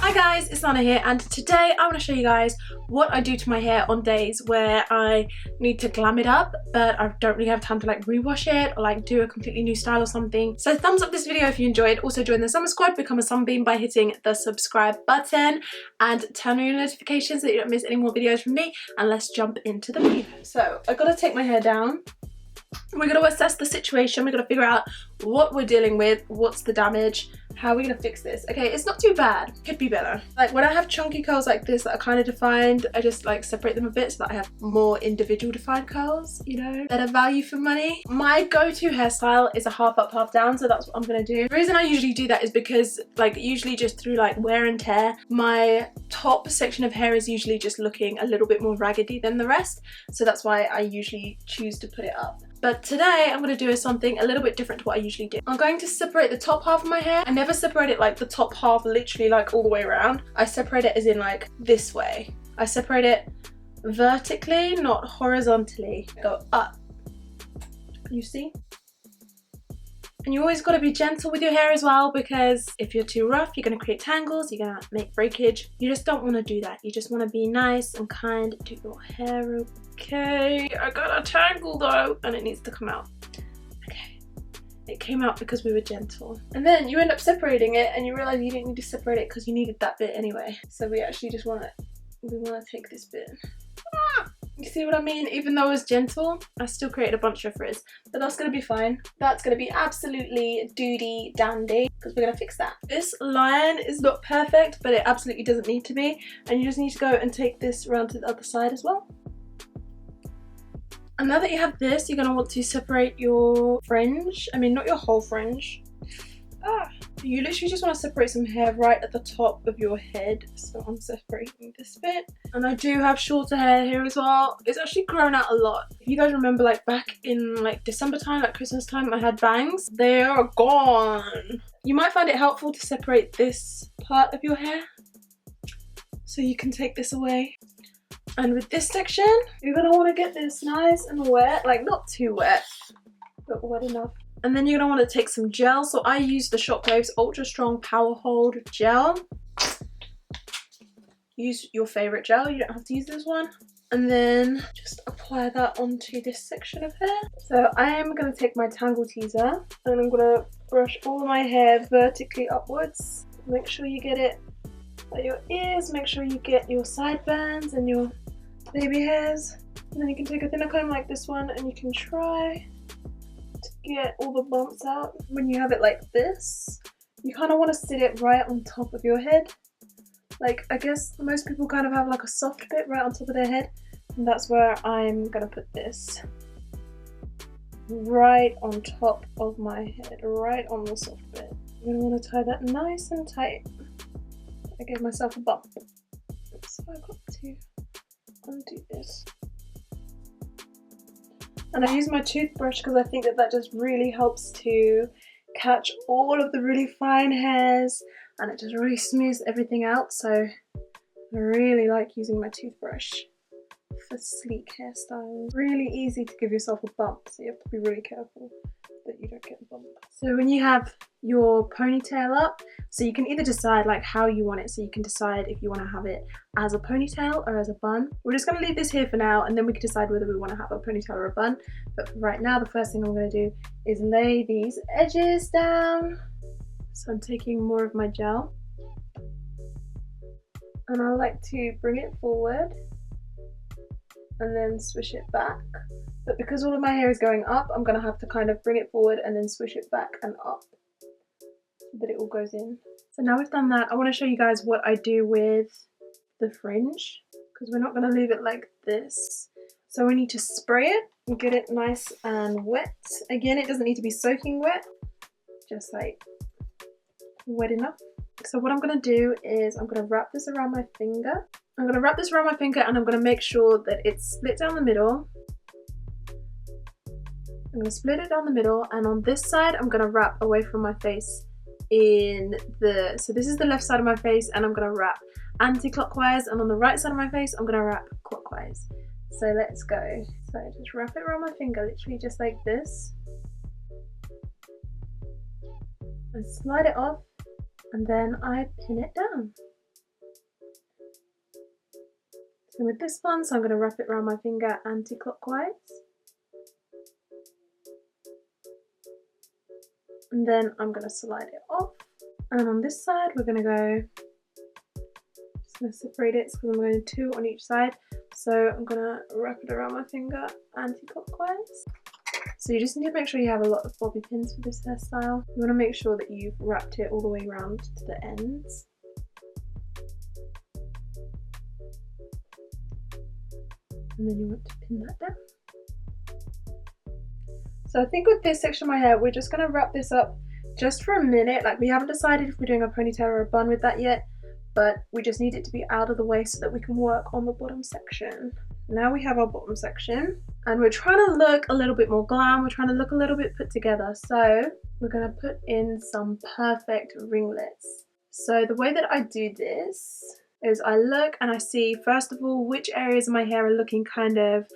Hi guys, it's Lana here, and today I want to show you guys what I do to my hair on days where I need to glam it up but I don't really have time to like rewash it or like do a completely new style or something. So thumbs up this video if you enjoyed. Also join the Summer Squad, become a Sunbeam by hitting the subscribe button and turn on your notifications so that you don't miss any more videos from me, and let's jump into the video. So I gotta take my hair down. We're going to assess the situation, we're going to figure out what we're dealing with, what's the damage, how are we going to fix this. Okay, it's not too bad, could be better. Like when I have chunky curls like this that are kind of defined, I just like separate them a bit so that I have more individual defined curls, you know, better value for money. My go-to hairstyle is a half up, half down, so that's what I'm going to do. The reason I usually do that is because like usually just through like wear and tear, my top section of hair is usually just looking a little bit more raggedy than the rest, so that's why I usually choose to put it up. But today I'm going to do something a little bit different to what I usually do. I'm going to separate the top half of my hair. I never separate it like the top half literally like all the way around. I separate it as in like this way. I separate it vertically, not horizontally. I go up. Can you see? And you always got to be gentle with your hair as well, because if you're too rough, you're going to create tangles, you're going to make breakage. You just don't want to do that. You just want to be nice and kind to your hair. Okay, I got a tangle though, and it needs to come out. Okay, it came out because we were gentle. And then you end up separating it and you realize you didn't need to separate it because you needed that bit anyway. So we actually just want to take this bit. You see what I mean? Even though it was gentle, I still created a bunch of frizz. But that's going to be fine. That's going to be absolutely doody dandy because we're going to fix that. This line is not perfect, but it absolutely doesn't need to be. And you just need to go and take this around to the other side as well. And now that you have this, you're going to want to separate your fringe. I mean, not your whole fringe. You literally just want to separate some hair right at the top of your head. So I'm separating this bit. And I do have shorter hair here as well. It's actually grown out a lot. If you guys remember like back in like December time, like Christmas time, I had bangs. They are gone. You might find it helpful to separate this part of your hair so you can take this away. And with this section, you're going to want to get this nice and wet, like not too wet, but wet enough. And then you're going to want to take some gel. So I use the Shockwave's Ultra Strong Power Hold Gel. Use your favourite gel, you don't have to use this one. And then just apply that onto this section of hair. So I am going to take my Tangle Teaser and I'm going to brush all my hair vertically upwards. Make sure you get it at your ears, make sure you get your sideburns and your baby hairs. And then you can take a thinner comb like this one and you can try to get all the bumps out. When you have it like this, you kind of want to sit it right on top of your head. Like, I guess most people kind of have like a soft bit right on top of their head, and that's where I'm gonna put this. Right on top of my head, right on the soft bit. I'm gonna want to tie that nice and tight. I gave myself a bump, so I've got to undo this. And I use my toothbrush because I think that just really helps to catch all of the really fine hairs, and it just really smooths everything out. So I really like using my toothbrush for sleek hairstyles. Really easy to give yourself a bump, so you have to be really careful that you don't get a bump. So when you have your ponytail up, so you can either decide like how you want it. So you can decide if you want to have it as a ponytail or as a bun. We're just going to leave this here for now, and then we can decide whether we want to have a ponytail or a bun. But for right now, the first thing I'm going to do is lay these edges down. So I'm taking more of my gel, and I like to bring it forward and then swish it back. But because all of my hair is going up, I'm going to have to kind of bring it forward and then swish it back and up so that it all goes in. So now we've done that, I want to show you guys what I do with the fringe, because we're not going to leave it like this. So we need to spray it and get it nice and wet. Again, it doesn't need to be soaking wet, just like wet enough. So what I'm going to do is I'm going to wrap this around my finger. I'm going to wrap this around my finger and I'm going to make sure that it's split down the middle. I'm going to split it down the middle, and on this side I'm going to wrap away from my face in the, so this is the left side of my face, and I'm going to wrap anti-clockwise, and on the right side of my face I'm going to wrap clockwise. So let's go. So just wrap it around my finger, literally just like this, and slide it off, and then I pin it down. And with this one, so I'm going to wrap it around my finger anti-clockwise. And then I'm going to slide it off. And on this side, we're going to go, just going to separate it because I'm going to do 2 on each side. So I'm going to wrap it around my finger anti-clockwise. So you just need to make sure you have a lot of bobby pins for this hairstyle. You want to make sure that you've wrapped it all the way around to the ends. And then you want to pin that down. So I think with this section of my hair, we're just going to wrap this up just for a minute. Like, we haven't decided if we're doing a ponytail or a bun with that yet, but we just need it to be out of the way so that we can work on the bottom section. Now we have our bottom section and we're trying to look a little bit more glam. We're trying to look a little bit put together. So we're going to put in some perfect ringlets. So the way that I do this is I look and I see, first of all, which areas of my hair are looking kind of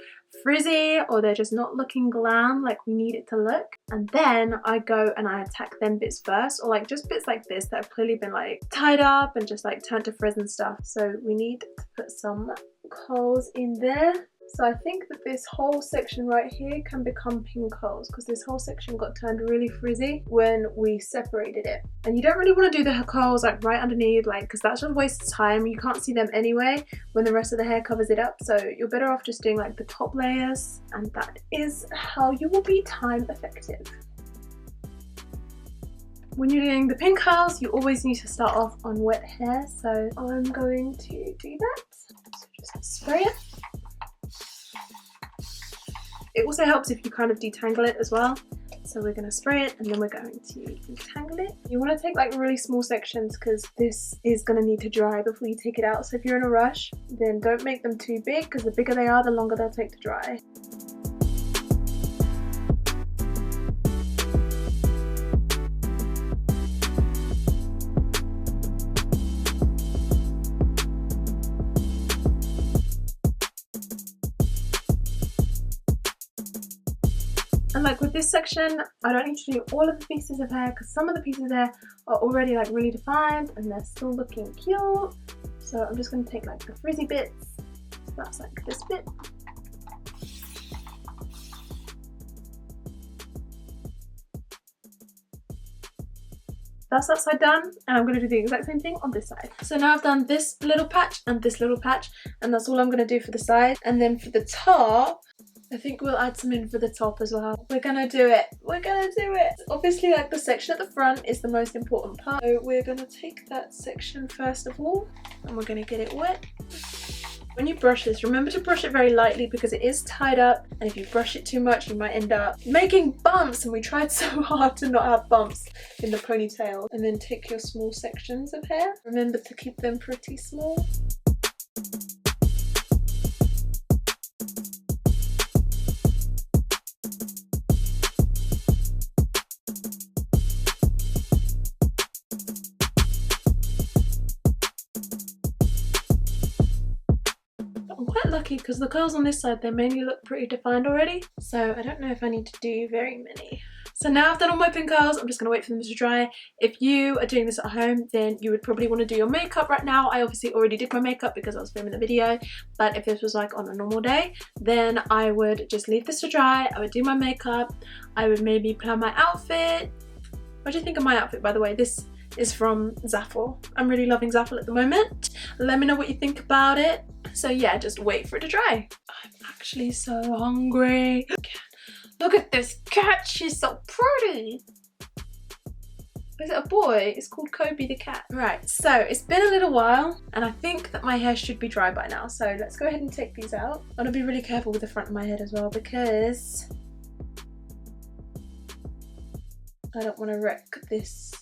frizzy or they're just not looking glam like we need it to look, and then I go and I attack them bits first, or like just bits like this that have clearly been like tied up and just like turned to frizz and stuff. So we need to put some curls in there. So I think that this whole section right here can become pink curls because this whole section got turned really frizzy when we separated it. And you don't really want to do the curls like right underneath, like, because that's just a waste of time. You can't see them anyway when the rest of the hair covers it up. So you're better off just doing like the top layers, and that is how you will be time effective. When you're doing the pink curls, you always need to start off on wet hair. So I'm going to do that. So just spray it. It also helps if you kind of detangle it as well. So we're going to spray it and then we're going to detangle it. You want to take like really small sections because this is going to need to dry before you take it out. So if you're in a rush, then don't make them too big because the bigger they are, the longer they'll take to dry. And like with this section, I don't need to do all of the pieces of hair because some of the pieces of hair are already like really defined and they're still looking cute. So I'm just going to take like the frizzy bits. So that's like this bit. That's that side done, and I'm going to do the exact same thing on this side. So now I've done this little patch and this little patch, and that's all I'm going to do for the side. And then for the top, I think we'll add some in for the top as well. We're gonna do it. We're gonna do it. Obviously, like the section at the front is the most important part. So we're gonna take that section first of all, and we're gonna get it wet. When you brush this, remember to brush it very lightly because it is tied up, and if you brush it too much, you might end up making bumps, and we tried so hard to not have bumps in the ponytail. And then take your small sections of hair. Remember to keep them pretty small. Lucky because the curls on this side, they mainly look pretty defined already, so I don't know if I need to do very many. So now I've done all my pin curls, I'm just going to wait for them to dry. If you are doing this at home, then you would probably want to do your makeup right now. I obviously already did my makeup because I was filming the video, but if this was like on a normal day, then I would just leave this to dry. I would do my makeup, I would maybe plan my outfit. What do you think of my outfit, by the way? This is from Zaful. I'm really loving Zaful at the moment. Let me know what you think about it. So yeah, just wait for it to dry. I'm actually so hungry. Look at this cat, she's so pretty. Is it a boy? It's called Kobe the cat. Right, so it's been a little while and I think that my hair should be dry by now. So let's go ahead and take these out. I'm gonna be really careful with the front of my head as well because I don't want to wreck this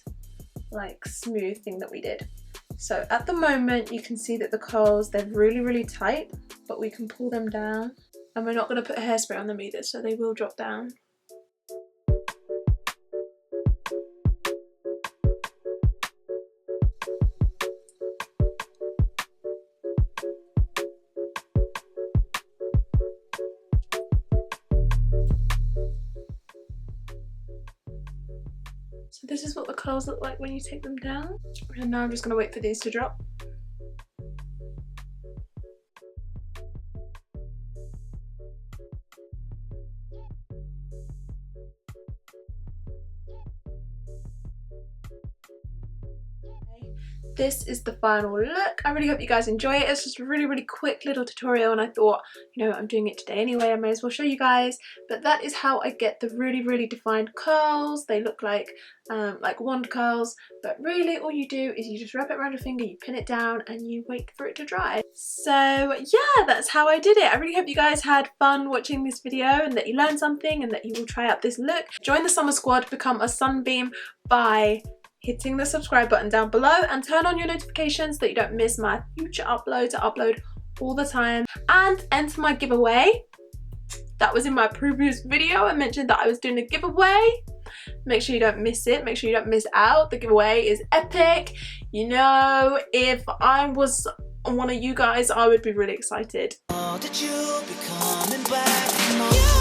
like smooth thing that we did. So at the moment you can see that the curls, they're really tight, but we can pull them down, and we're not going to put hairspray on them either, so they will drop down. So this is what the curls look like when you take them down. And now I'm just going to wait for these to drop. this is the final look. I really hope you guys enjoy it. It's just a really quick little tutorial, and I thought, you know, I'm doing it today anyway, I may as well show you guys. But that is how I get the really defined curls. They look like wand curls, but really all you do is you just wrap it around your finger, you pin it down, and you wait for it to dry. So yeah, that's how I did it. I really hope you guys had fun watching this video and that you learned something and that you will try out this look. Join the summer squad, become a sunbeam by hitting the subscribe button down below and turn on your notifications so that you don't miss my future uploads. I upload all the time. And enter my giveaway. That was in my previous video. I mentioned that I was doing a giveaway. Make sure you don't miss it. Make sure you don't miss out. The giveaway is epic. You know, if I was one of you guys, I would be really excited. Did you be coming back?